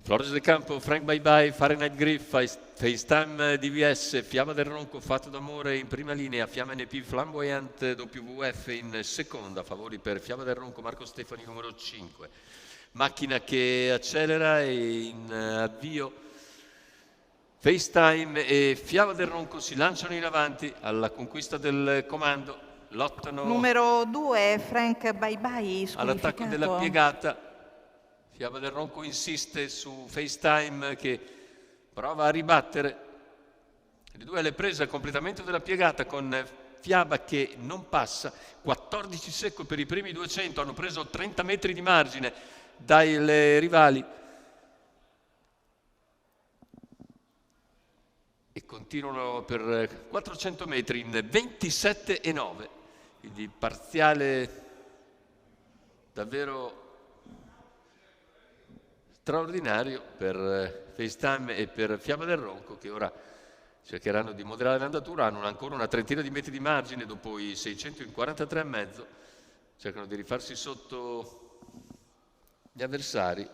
Flores de Campo, Frank Bye Bye, Fahrenheit Griff, FaceTime DVS, Fiamma del Ronco, Fatto d'amore in prima linea, Fiamma NP, Flamboyant WF in seconda, favori per Fiamma del Ronco, Marco Stefani numero 5. Macchina che accelera e in avvio FaceTime e Fiamma del Ronco si lanciano in avanti alla conquista del comando, lottano numero 2 Frank Bye Bye all'attacco della piegata. Fiamma del Ronco insiste su FaceTime che prova a ribattere. Le due alle prese al completamento della piegata con Fiamma che non passa. 14 secco per i primi 200, hanno preso 30 metri di margine dai rivali. E continuano per 400 metri in 27,9. Quindi parziale davvero straordinario per FaceTime e per Fiamma del Ronco, che ora cercheranno di moderare l'andatura, hanno ancora una trentina di metri di margine dopo i 600 in 43,5, cercano di rifarsi sotto gli avversari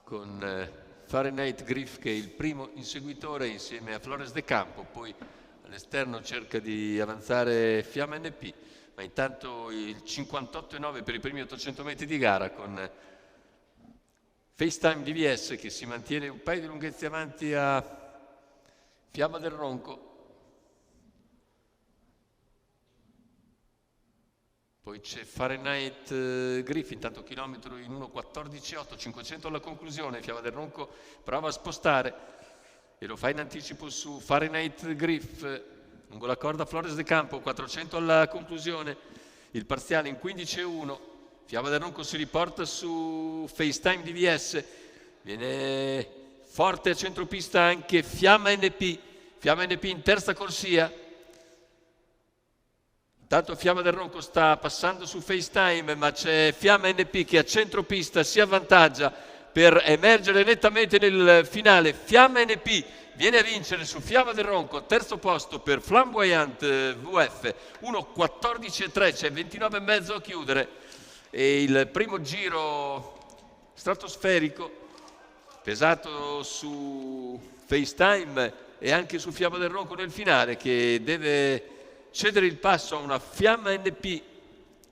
con Fahrenheit Griff che è il primo inseguitore insieme a Flores de Campo, poi all'esterno cerca di avanzare Fiamma NP. Ma intanto il 58,9 per i primi 800 metri di gara con FaceTime DVS che si mantiene un paio di lunghezze avanti a Fiamma del Ronco. Poi c'è Fahrenheit Griff, intanto chilometro in 1,14,8, 500 alla conclusione. Fiamma del Ronco prova a spostare e lo fa in anticipo su Fahrenheit Griff. Lungo la corda Flores de Campo, 400 alla conclusione, il parziale in 15,1. Fiamma del Ronco si riporta su FaceTime DVS, viene forte a centropista anche Fiamma NP in terza corsia. Intanto Fiamma del Ronco sta passando su FaceTime, ma c'è Fiamma NP che a centropista si avvantaggia per emergere nettamente nel finale. Fiamma NP viene a vincere su Fiamma del Ronco, terzo posto per Flamboyant VF, 1,14,3, c'è 29,5 a chiudere. E il primo giro stratosferico, pesato su FaceTime e anche su Fiamma del Ronco nel finale, che deve cedere il passo a una Fiamma NP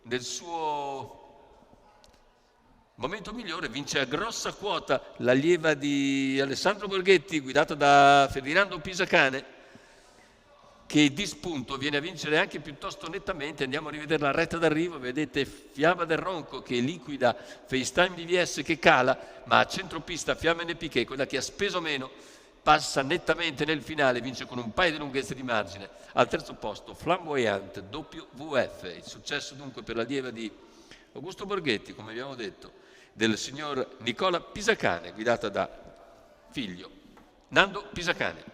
nel suo momento migliore, vince a grossa quota l'allieva di Alessandro Borghetti guidata da Ferdinando Pisacane, che di spunto viene a vincere anche piuttosto nettamente. Andiamo a rivedere la retta d'arrivo, vedete Fiamma del Ronco che liquida FaceTime DVS che cala, ma a centropista Fiamma NP che è quella che ha speso meno, passa nettamente nel finale, vince con un paio di lunghezze di margine. Al terzo posto Flamboyant WF, il successo dunque per l'allieva di Augusto Borghetti, come abbiamo detto, del signor Nicola Pisacane, guidata da figlio Nando Pisacane.